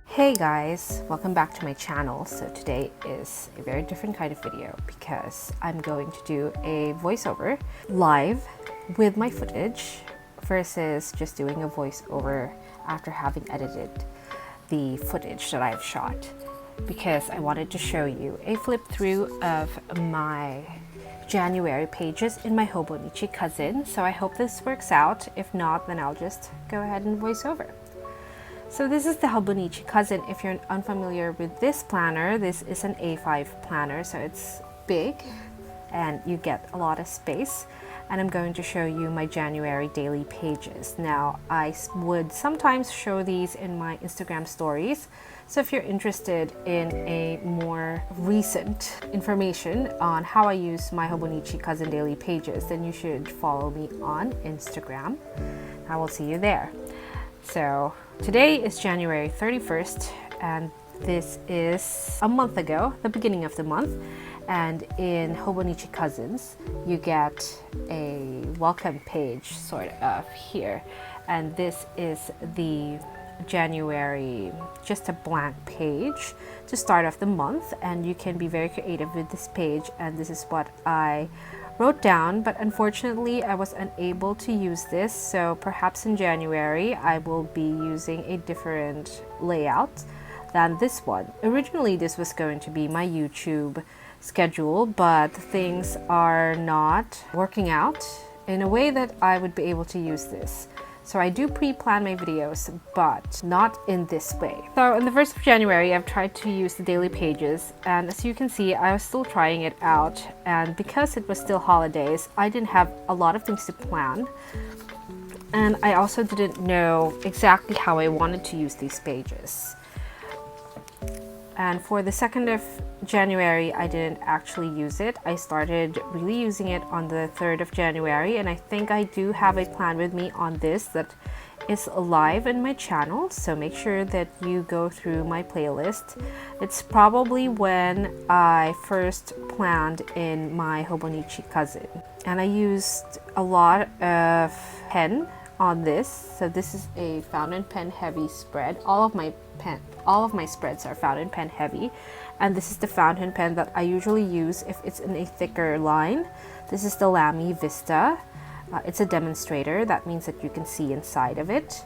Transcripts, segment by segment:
Hey guys, welcome back to my channel. So today is a very different kind of video because I'm going to do a voiceover live with my footage versus just doing a voiceover after having edited the footage that I've shot, because I wanted to show you a flip through of my January pages in my Hobonichi Cousin. So I hope this works out. If not, then I'll just go ahead and voice over. So this is the Hobonichi Cousin. If you're unfamiliar with this planner, this is an A5 planner, so it's big and you get a lot of space. And I'm going to show you my January daily pages. Now, I would sometimes show these in my Instagram stories. So if you're interested in a more recent information on how I use my Hobonichi Cousin daily pages, then you should follow me on Instagram. I will see you there. So today is January 31st, and this is a month ago, the beginning of the month. And in Hobonichi Cousins, you get a welcome page sort of here. And this is the January, just a blank page to start off the month. And you can be very creative with this page. And this is what I wrote down, but unfortunately I was unable to use this, so perhaps in January I will be using a different layout than this one. Originally this was going to be my YouTube schedule, but things are not working out in a way that I would be able to use this. So I do pre-plan my videos, but not in this way. So on the 1st of January, I've tried to use the daily pages, and as you can see, I was still trying it out. And because it was still holidays, I didn't have a lot of things to plan. And I also didn't know exactly how I wanted to use these pages. And for the 2nd of January, I didn't actually use it. I started really using it on the 3rd of January, and I think I do have a plan with me on this that is live in my channel, so make sure that you go through my playlist. It's probably when I first planned in my Hobonichi Cousin, and I used a lot of pen on this. So this is a fountain pen heavy spread. All of my spreads are fountain pen heavy, and this is the fountain pen that I usually use if it's in a thicker line. This is the Lamy Vista. It's a demonstrator. That means that you can see inside of it,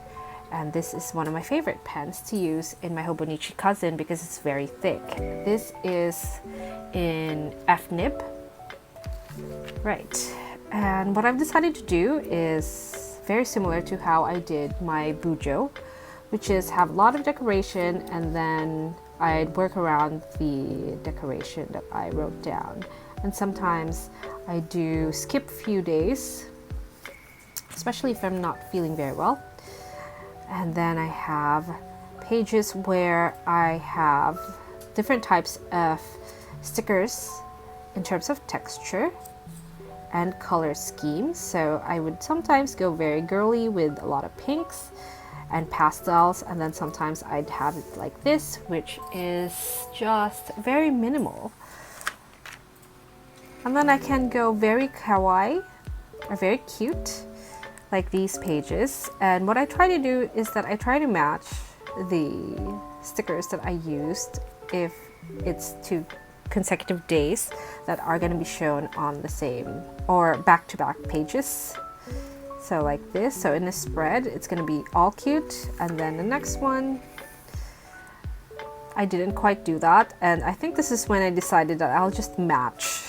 and this is one of my favorite pens to use in my Hobonichi Cousin because it's very thick. This is in F-nib, right? And what I've decided to do is very similar to how I did my bujo, which is have a lot of decoration, and then I'd work around the decoration that I wrote down. And sometimes I do skip a few days, especially if I'm not feeling very well. And then I have pages where I have different types of stickers in terms of texture and color schemes. So I would sometimes go very girly with a lot of pinks and pastels, and then sometimes I'd have it like this, which is just very minimal. And then I can go very kawaii or very cute, like these pages. And what I try to do is that I try to match the stickers that I used if it's two consecutive days that are going to be shown on the same or back-to-back pages. So like this. So in a spread, it's going to be all cute, and then the next one, I didn't quite do that, and I think this is when I decided that I'll just match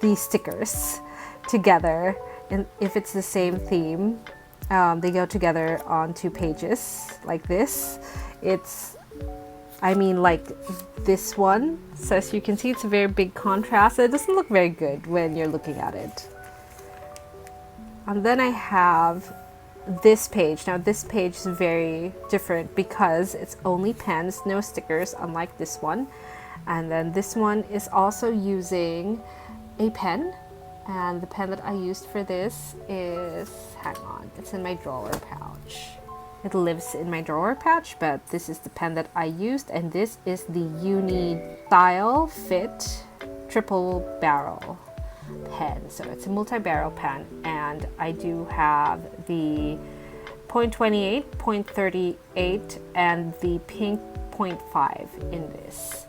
these stickers together, and if it's the same theme, they go together on 2 pages like this. I mean like this one. So as you can see, it's a very big contrast. It doesn't look very good when you're looking at it. And then I have this page. Now this page is very different because it's only pens, no stickers, unlike this one. And then this one is also using a pen, and the pen that I used for this is, hang on, it's in my drawer pouch. It lives in my drawer pouch, but this is the pen that I used, and this is the Style Fit triple barrel pen. So it's a multi-barrel pen, and I do have the 0.28, 0.38, and the pink 0.5 in this.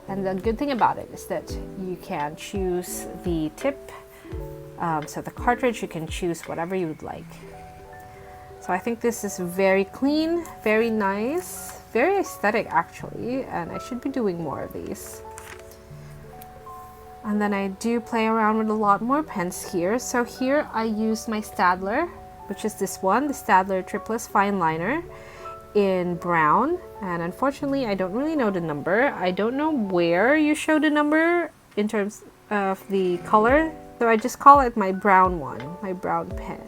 And the good thing about it is that you can choose the tip, so the cartridge, you can choose whatever you would like. So I think this is very clean, very nice, very aesthetic actually, and I should be doing more of these. And then I do play around with a lot more pens here. So here I use my Staedtler, which is this one, the Staedtler Triplus Fine Liner in brown. And unfortunately, I don't really know the number. I don't know where you show the number in terms of the color. So I just call it my brown one, my brown pen.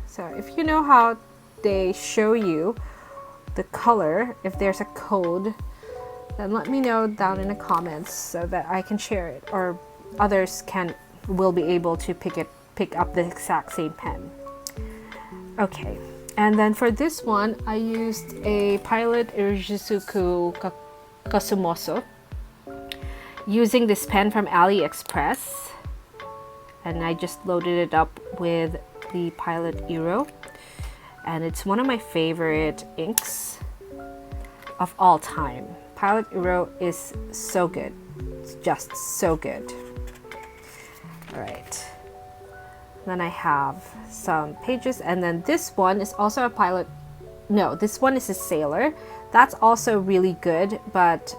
So if you know how they show you the color, if there's a code, then let me know down in the comments so that I can share it, or others will be able to pick up the exact same pen. Okay, and then for this one, I used a Pilot Irijisuku Kasumoso using this pen from AliExpress, and I just loaded it up with the Pilot Iro, and it's one of my favorite inks of all time. Pilot Iro is so good. It's just so good. All right. Then I have some pages, and then this one is also a Pilot. No, this one is a Sailor. That's also really good, but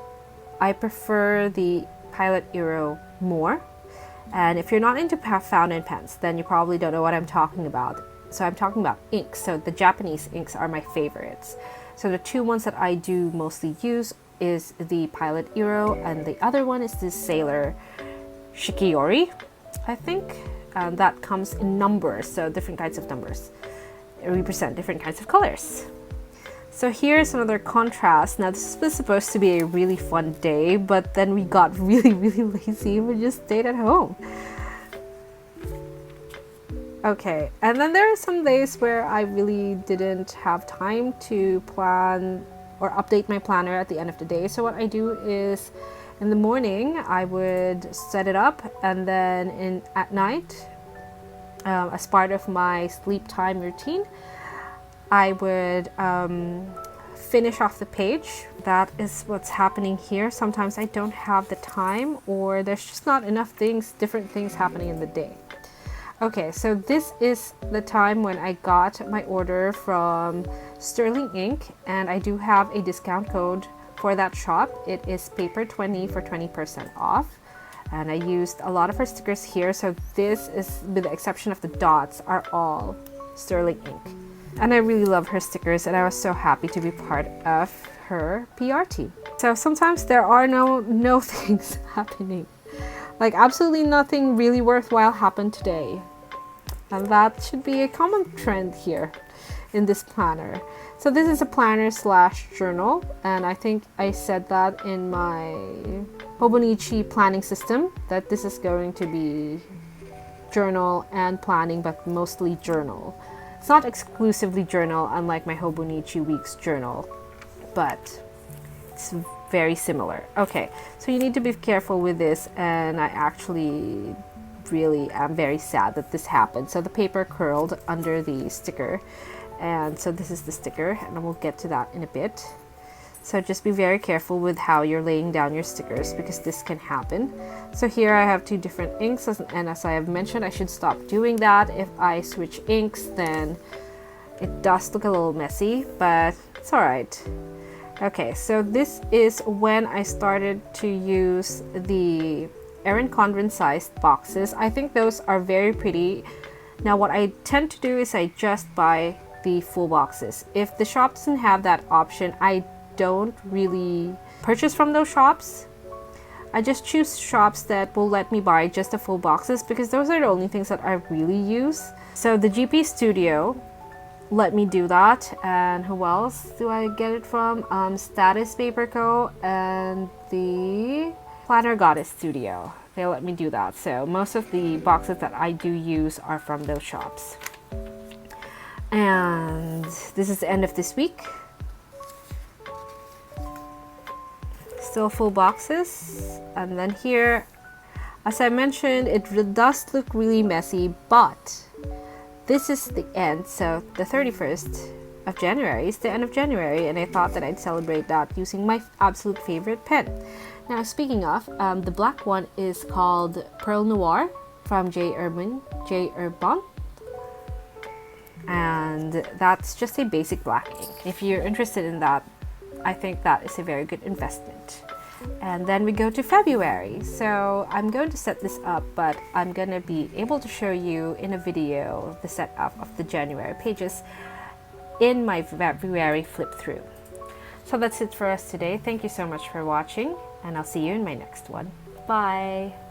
I prefer the Pilot Iro more. And if you're not into fountain pens, then you probably don't know what I'm talking about. So I'm talking about inks. So the Japanese inks are my favorites. So the two ones that I do mostly use is the Pilot Iro, and the other one is the Sailor Shikiori, I think. That comes in numbers, so different kinds of numbers represent different kinds of colors. So here's another contrast. Now this was supposed to be a really fun day, but then we got really lazy and we just stayed at home. Okay, and then there are some days where I really didn't have time to plan or update my planner at the end of the day. So what I do is in the morning I would set it up, and then at night, as part of my sleep time routine, I would finish off the page. That is what's happening here. Sometimes I don't have the time, or there's just not enough different things happening in the day. Okay, so this is the time when I got my order from Sterling Ink, and I do have a discount code for that shop. It is PAPER20 for 20% off. And I used a lot of her stickers here, so this is, with the exception of the dots, are all Sterling Ink. And I really love her stickers, and I was so happy to be part of her PR team. So sometimes there are no things happening. Like absolutely nothing really worthwhile happened today. And that should be a common trend here in this planner. So this is a planner / journal, and I think I said that in my Hobonichi planning system, that this is going to be journal and planning, but mostly journal. It's not exclusively journal, unlike my Hobonichi Weeks journal, but it's very similar. Okay, so you need to be careful with this, and I actually really am very sad that this happened. So the paper curled under the sticker, and so this is the sticker, and we'll get to that in a bit. So just be very careful with how you're laying down your stickers, because this can happen. So here I have two different inks, and as I have mentioned, I should stop doing that. If I switch inks, then it does look a little messy, but it's alright. Okay, so this is when I started to use the Erin Condren sized boxes. I think those are very pretty. Now what I tend to do is I just buy the full boxes. If the shop doesn't have that option, I don't really purchase from those shops. I just choose shops that will let me buy just the full boxes, because those are the only things that I really use. So the GP Studio let me do that, and who else do I get it from? Status Paper Co. and the Planner Goddess Studio. They let me do that. So most of the boxes that I do use are from those shops. And this is the end of this week. Still full boxes. And then here, as I mentioned, it does look really messy, but this is the end. So the 31st of January. It's the end of January, and I thought that I'd celebrate that using my absolute favorite pen. Now, speaking of, the black one is called Pearl Noir from 𝒗𝒊𝒅𝒐, and that's just a basic black ink. If you're interested in that, I think that is a very good investment. And then we go to February. So I'm going to set this up, but I'm going to be able to show you in a video the setup of the January pages in my February flip through. So that's it for us today. Thank you so much for watching, and I'll see you in my next one. Bye!